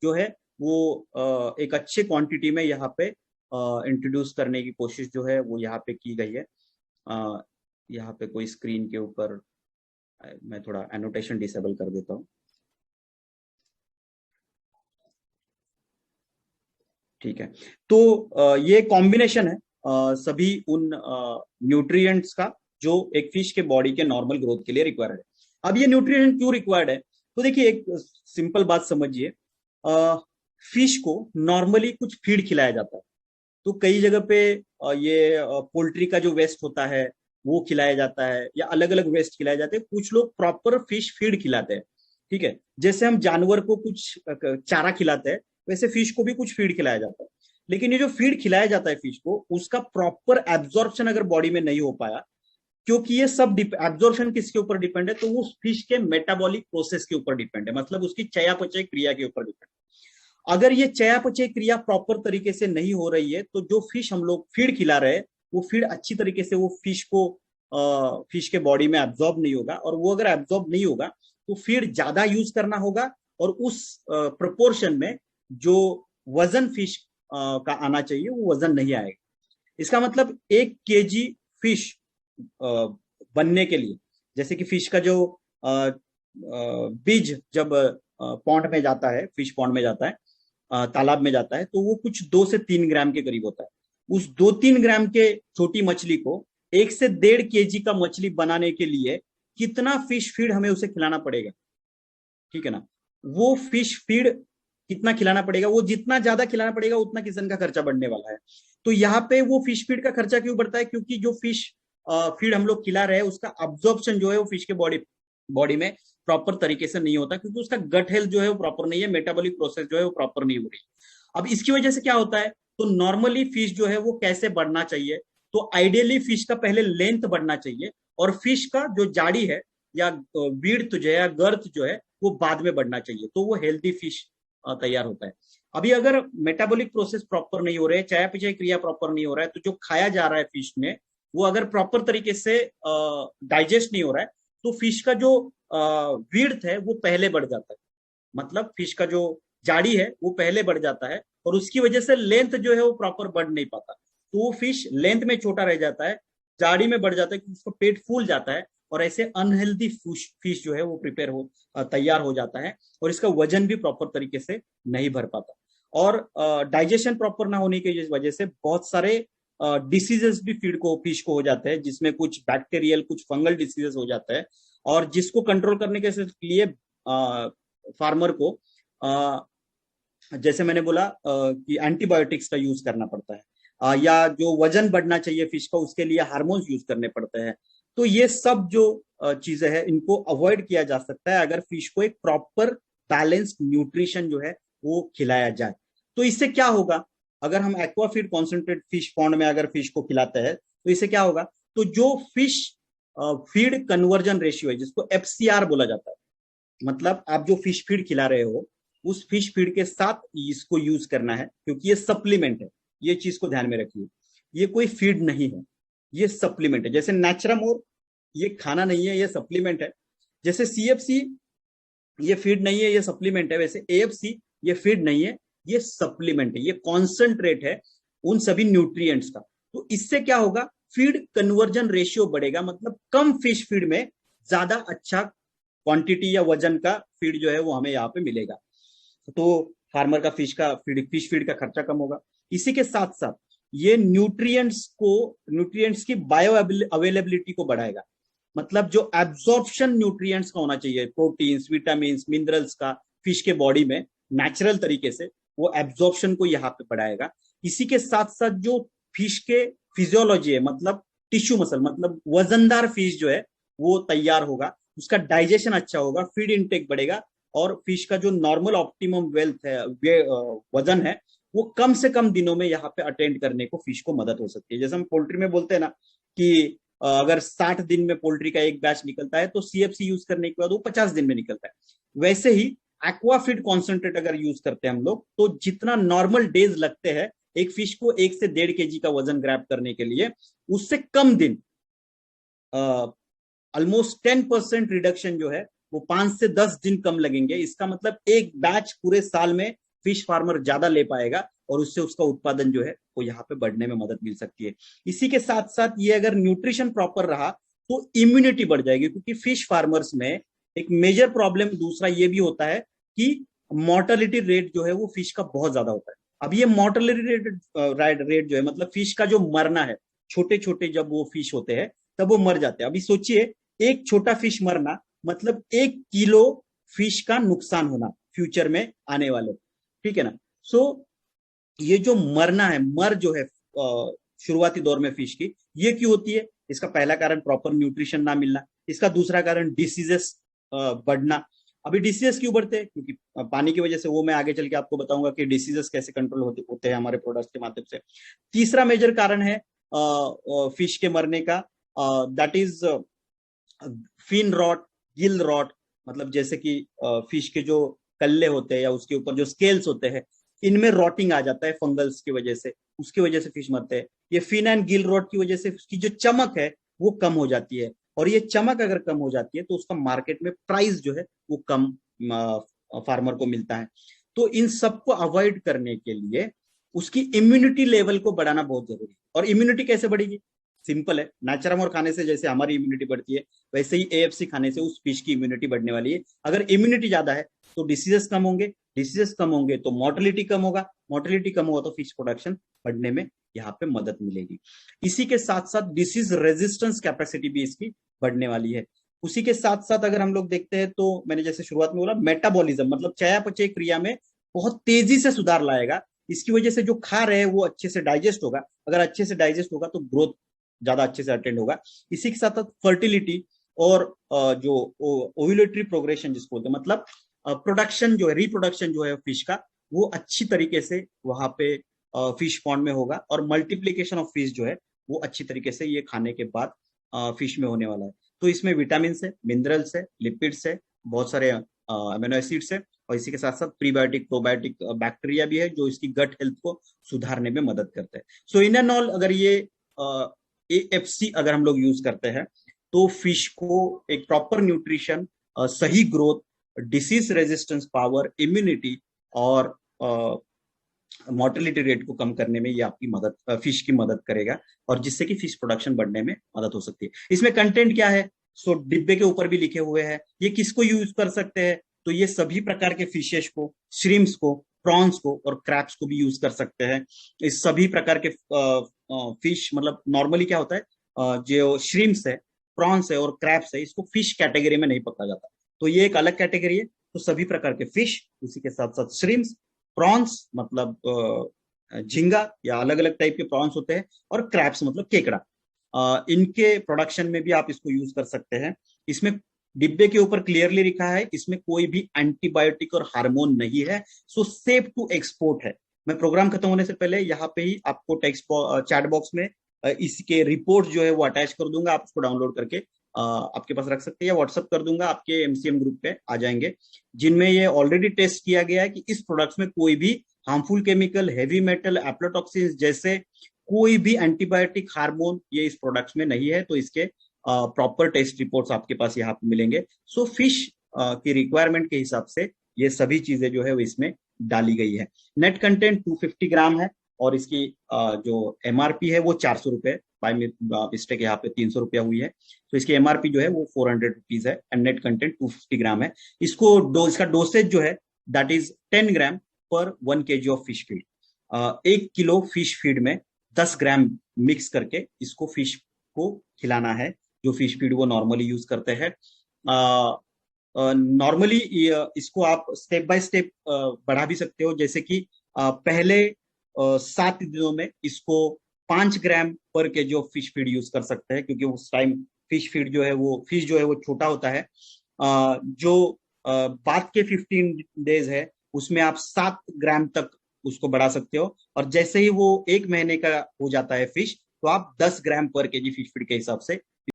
जो है वो एक अच्छे क्वांटिटी में यहाँ पे इंट्रोड्यूस करने की कोशिश जो है वो यहाँ पे की गई है। यहाँ पे कोई स्क्रीन के ऊपर मैं थोड़ा एनोटेशन डिसेबल कर देता हूँ। ठीक है, तो ये कॉम्बिनेशन है सभी उन न्यूट्रिएंट्स का जो एक फिश के बॉडी के नॉर्मल ग्रोथ के लिए रिक्वायर्ड है। अब ये न्यूट्रिएंट क्यों रिक्वायर्ड है, तो देखिए एक सिंपल बात समझिए। फिश को नॉर्मली कुछ फीड खिलाया जाता है, तो कई जगह पे ये पोल्ट्री का जो वेस्ट होता है वो खिलाया जाता है, या अलग अलग वेस्ट खिलाए जाते हैं। कुछ लोग प्रॉपर फिश फीड खिलाते हैं, ठीक है, जैसे हम जानवर को कुछ चारा खिलाते हैं वैसे फिश को भी कुछ फीड खिलाया जाता है। लेकिन ये जो फीड खिलाया जाता है फिश को, उसका प्रॉपर एब्जॉर्प्शन अगर बॉडी में नहीं हो पाया, क्योंकि ये सब एब्जॉर्प्शन किसके ऊपर डिपेंड है, तो वो फिश के मेटाबॉलिक प्रोसेस के ऊपर डिपेंड है, मतलब उसकी चयापचय क्रिया के ऊपर डिपेंड है। अगर ये चयापचय क्रिया प्रॉपर तरीके से नहीं हो रही है, तो जो फिश हम लोग फीड खिला रहे हैं वो फीड अच्छी तरीके से वो फिश को फिश के बॉडी में एब्जॉर्ब नहीं होगा, और वो अगर एब्जॉर्ब नहीं होगा तो फीड ज्यादा यूज करना होगा, और उस प्रोपोर्शन में जो वजन फिश का आना चाहिए वो वजन नहीं आएगा। इसका मतलब 1 kg फिश बनने के लिए, जैसे कि फिश का जो बीज जब पॉन्ड में जाता है, फिश पॉन्ड में जाता है, तालाब में जाता है, तो वो कुछ 2 से 3 ग्राम के करीब होता है। उस 2-3 ग्राम के छोटी मछली को 1 से 1.5 kg का मछली बनाने के लिए कितना फिश फीड हमें उसे खिलाना पड़ेगा, ठीक है ना। वो फिश फीड कितना खिलाना पड़ेगा, वो जितना ज्यादा खिलाना पड़ेगा उतना किसान का खर्चा बढ़ने वाला है। तो यहाँ पे वो फिश फीड का खर्चा क्यों बढ़ता है, क्योंकि जो फिश फीड हम लोग खिला रहे हैं उसका अब्जॉर्प्शन जो है वो फिश के बॉडी में प्रॉपर तरीके से नहीं होता, क्योंकि उसका गट हेल्थ जो है वो प्रॉपर नहीं है, मेटाबॉलिक प्रोसेस जो है वो प्रॉपर नहीं हो रही। अब इसकी वजह से क्या होता है, तो नॉर्मली फिश जो है वो कैसे बढ़ना चाहिए, तो आइडियली फिश का पहले लेंथ बढ़ना चाहिए, और फिश का जो जाड़ी है या विड्थ जो है या गर्थ जो है वो बाद में बढ़ना चाहिए, तो वो हेल्दी फिश तैयार होता है। अभी अगर मेटाबॉलिक प्रोसेस प्रॉपर नहीं हो रहे, चयापचय क्रिया प्रॉपर नहीं हो रहा है, तो जो खाया जा रहा है फिश में वो अगर प्रॉपर तरीके से डाइजेस्ट नहीं हो रहा है, तो फिश का जो विड्थ है वो पहले बढ़ जाता है, मतलब फिश का जो जाड़ी है वो पहले बढ़ जाता है, और उसकी वजह से लेंथ जो है वो प्रॉपर बढ़ नहीं पाता, तो वो फिश लेंथ में छोटा रह जाता है, जाड़ी में बढ़ जाता है क्योंकि उसका पेट फूल जाता है, और ऐसे अनहेल्दी फिश जो है वो प्रिपेयर हो तैयार हो जाता है, और इसका वजन भी प्रॉपर तरीके से नहीं भर पाता। और डाइजेशन प्रॉपर ना होने की वजह से बहुत सारे डिसीजेस भी फिश को हो जाते हैं, जिसमें कुछ बैक्टीरियल कुछ फंगल डिसीजेस हो जाते हैं, और जिसको कंट्रोल करने के लिए फार्मर को जैसे मैंने बोला कि एंटीबायोटिक्स का यूज करना पड़ता है, या जो वजन बढ़ना चाहिए फिश का उसके लिए हार्मोन्स यूज करने पड़ते हैं। तो ये सब जो चीजें हैं इनको अवॉइड किया जा सकता है अगर फिश को एक प्रॉपर बैलेंस्ड न्यूट्रिशन जो है वो खिलाया जाए। तो इससे क्या होगा, अगर हम एक्वाफीड कॉन्सेंट्रेट फिश पॉन्ड में अगर फिश को खिलाते हैं तो इससे क्या होगा, तो जो फिश फीड कन्वर्जन रेशियो है जिसको FCR बोला जाता है, मतलब आप जो फिश फीड खिला रहे हो उस फिश फीड के साथ इसको यूज करना है, क्योंकि ये सप्लीमेंट है। ये चीज को ध्यान में रखिए, ये कोई फीड नहीं है, ये सप्लीमेंट है। जैसे नेचुरामोर ये खाना नहीं है, ये सप्लीमेंट है। जैसे CFC ये फीड नहीं है, ये सप्लीमेंट है, वैसे AFC ये फीड नहीं है, ये सप्लीमेंट है, ये कॉन्सेंट्रेट है उन सभी न्यूट्रिएंट्स का। तो इससे क्या होगा, फीड कन्वर्जन रेशियो बढ़ेगा, मतलब कम फिश फीड में ज्यादा अच्छा क्वांटिटी या वजन का फीड जो है वो हमें यहाँ पे मिलेगा, तो फार्मर का फिश फीड का खर्चा कम होगा। इसी के साथ साथ ये न्यूट्रिएंट्स की बायो अवेलेबिलिटी को बढ़ाएगा, मतलब जो एब्जॉर्प्शन न्यूट्रिएंट्स का होना चाहिए, प्रोटीन्स विटामिन मिनरल्स का फिश के बॉडी में नेचुरल तरीके से, वो एब्जॉर्प्शन को यहाँ पे बढ़ाएगा। इसी के साथ साथ जो फिश के फिजियोलॉजी है, मतलब टिश्यू मसल, मतलब वजनदार फिश जो है वो तैयार होगा, उसका डाइजेशन अच्छा होगा, फीड इनटेक बढ़ेगा, और फिश का जो नॉर्मल ऑप्टिमम वेल्थ है वजन है वो कम से कम दिनों में यहाँ पे अटेंड करने को फिश को मदद हो सकती है। जैसे हम पोल्ट्री में बोलते हैं ना कि अगर 60 दिन में पोल्ट्री का एक बैच निकलता है तो CFC यूज करने के बाद वो 50 दिन में निकलता है। वैसे ही एक्वाफीड कॉन्सेंट्रेट अगर यूज करते हैं हम लोग, तो जितना नॉर्मल डेज लगते हैं एक फिश को 1 से 1.5 kg का वजन ग्रैब करने के लिए, उससे कम दिन, ऑलमोस्ट 10% रिडक्शन जो है वो 5 से 10 दिन कम लगेंगे। इसका मतलब एक बैच पूरे साल में फिश फार्मर ज्यादा ले पाएगा और उससे उसका उत्पादन जो है वो यहाँ पे बढ़ने में मदद मिल सकती है। इसी के साथ साथ ये अगर न्यूट्रिशन प्रॉपर रहा तो इम्यूनिटी बढ़ जाएगी, क्योंकि फिश फार्मर्स में एक मेजर प्रॉब्लम दूसरा ये भी होता है कि मॉर्टेलिटी रेट जो है वो फिश का बहुत ज्यादा होता है। अब ये मॉर्टेलिटी रेट जो है मतलब फिश का जो मरना है, छोटे छोटे जब वो फिश होते हैं तब वो मर जाते हैं। अभी सोचिए एक छोटा फिश मरना मतलब 1 किलो फिश का नुकसान होना फ्यूचर में आने वाले, ठीक है ना। सो ये जो मरना है, मर जो है शुरुआती दौर में फिश की, ये क्यों होती है? इसका पहला कारण प्रॉपर न्यूट्रिशन ना मिलना, इसका दूसरा कारण डिसीजेस बढ़ना। अभी डिसीजेस क्यों बढ़ते हैं? क्योंकि पानी की वजह से, वो मैं आगे चल के आपको बताऊंगा कि डिसीजेस कैसे कंट्रोल होते हैं हमारे प्रोडक्ट्स के माध्यम से। तीसरा मेजर कारण है फिश के मरने का, that is fin rot, gill rot. मतलब जैसे कि फिश के जो कल्ले होते हैं या उसके ऊपर जो स्केल्स होते हैं, इनमें रॉटिंग आ जाता है फंगल्स की वजह से, उसकी वजह से फिश मरते हैं। ये फिन एंड गिल रॉट की वजह से उसकी जो चमक है वो कम हो जाती है, और ये चमक अगर कम हो जाती है तो उसका मार्केट में प्राइस जो है वो कम फार्मर को मिलता है। तो इन सबको अवॉइड करने के लिए उसकी इम्यूनिटी लेवल को बढ़ाना बहुत जरूरी है। और इम्यूनिटी कैसे बढ़ेगी? सिंपल है, नाचरामोर खाने से जैसे हमारी इम्यूनिटी बढ़ती है, वैसे ही एएफसी खाने से उस फिश की इम्यूनिटी बढ़ने वाली है। अगर इम्यूनिटी ज्यादा है तो डिसीजेस कम होंगे, डिसीजेस कम होंगे तो मोर्टेलिटी कम होगा, मोर्टेलिटी कम होगा तो फिश प्रोडक्शन बढ़ने में यहाँ पे मदद मिलेगी। इसी के साथ साथ डिसीज रेजिस्टेंस कैपेसिटी भी इसकी बढ़ने वाली है। उसी के साथ साथ अगर हम लोग देखते हैं तो मैंने जैसे शुरुआत में बोला, मेटाबॉलिज्म मतलब चयापचय क्रिया में बहुत तेजी से सुधार लाएगा। इसकी वजह से जो खा रहे हैं वो अच्छे से डाइजेस्ट होगा, अगर अच्छे से डाइजेस्ट होगा तो ग्रोथ ज्यादा अच्छे से अटेंड होगा। इसी के साथ साथ फर्टिलिटी और जो ओव्यूलेटरी प्रोग्रेशन जिसको बोलते हैं, मतलब प्रोडक्शन जो है, रिप्रोडक्शन जो है फिश का, वो अच्छी तरीके से वहां पे फिश पॉन्ड में होगा, और मल्टीप्लीकेशन ऑफ फिश जो है वो अच्छी तरीके से ये खाने के बाद फिश में होने वाला है। तो इसमें विटामिन है, मिनरल्स है, लिपिड्स है, बहुत सारे अमीनो एसिड्स है, और इसी के साथ साथ प्रीबायोटिक प्रोबायोटिक बैक्टीरिया भी है जो इसकी गट हेल्थ को सुधारने में मदद करते हैं। सो इन एंड ऑल अगर ये एएफसी अगर हम लोग यूज करते हैं तो फिश को एक प्रॉपर न्यूट्रिशन, सही growth, disease resistance power, immunity और मोर्टेलिटी रेट को कम करने में ये आपकी मदद, फिश की मदद करेगा, और जिससे कि फिश प्रोडक्शन बढ़ने में मदद हो सकती है। इसमें कंटेंट क्या है? सो डिब्बे के ऊपर भी लिखे हुए हैं। ये किसको यूज कर सकते हैं? तो ये सभी प्रकार के फिशेस को, श्रिम्स को, प्रॉन्स को और क्रैब्स को भी यूज कर सकते हैं। इस सभी प्रकार के फिश, मतलब नॉर्मली क्या होता है, जो श्रिम्स है, प्रॉन्स है और क्रैब्स है, इसको फिश कैटेगरी में नहीं पकड़ा जाता, तो ये एक अलग कैटेगरी है। तो सभी प्रकार के फिश, उसी के साथ साथ श्रिम्स, प्रॉन्स मतलब झींगा या अलग अलग टाइप के प्रॉन्स होते हैं, और क्रैब्स मतलब केकड़ा, इनके प्रोडक्शन में भी आप इसको यूज कर सकते हैं। इसमें डिब्बे के ऊपर क्लियरली लिखा है इसमें कोई भी एंटीबायोटिक और हार्मोन नहीं है, सो सेफ टू एक्सपोर्ट है। मैं प्रोग्राम खत्म होने से पहले यहाँ पे ही आपको टेक्स्ट चैट बॉक्स में इसके रिपोर्ट जो है वो अटैच कर दूंगा, आप उसको डाउनलोड करके आपके पास रख सकते हैं, या व्हाट्सअप कर दूंगा, आपके एमसीएम ग्रुप पे आ जाएंगे, जिनमें ये ऑलरेडी टेस्ट किया गया है कि इस प्रोडक्ट्स में कोई भी हार्मफुल केमिकल, हैवी मेटल, एप्लाटॉक्सिन जैसे कोई भी एंटीबायोटिक, हार्मोन ये इस प्रोडक्ट्स में नहीं है। तो इसके प्रॉपर टेस्ट रिपोर्ट्स आपके पास यहाँ पे मिलेंगे। सो फिश की रिक्वायरमेंट के हिसाब से ये सभी चीजें जो है वो इसमें डाली गई है। नेट कंटेंट 250 ग्राम है, और इसकी जो एमआरपी है वो 400 रुपए, बाय मिस्टेक यहाँ पे 300 रुपया हुई है। तो इसकी एमआरपी जो है वो 400 रुपीज है, एंड नेट कंटेंट 250 ग्राम है। इसका डोसेज जो है दैट इज 10 ग्राम पर 1 kg of fish feed. 1 kilo fish feed में 10 ग्राम मिक्स करके इसको फिश को खिलाना है, जो फिश फीड वो नॉर्मली यूज करते हैं। नॉर्मली इसको आप स्टेप बाय स्टेप बढ़ा भी सकते हो, जैसे कि पहले 7 दिनों में इसको 5 ग्राम पर KG of fish feed use कर सकते हैं, क्योंकि उस टाइम फिश फीड जो है वो, फिश जो है वो छोटा होता है। जो बाद के 15 डेज है उसमें आप 7 ग्राम तक उसको बढ़ा सकते हो, और जैसे ही वो 1 महीने का हो जाता है फिश, तो आप 10 ग्राम पर केजी फिश फीड के हिसाब से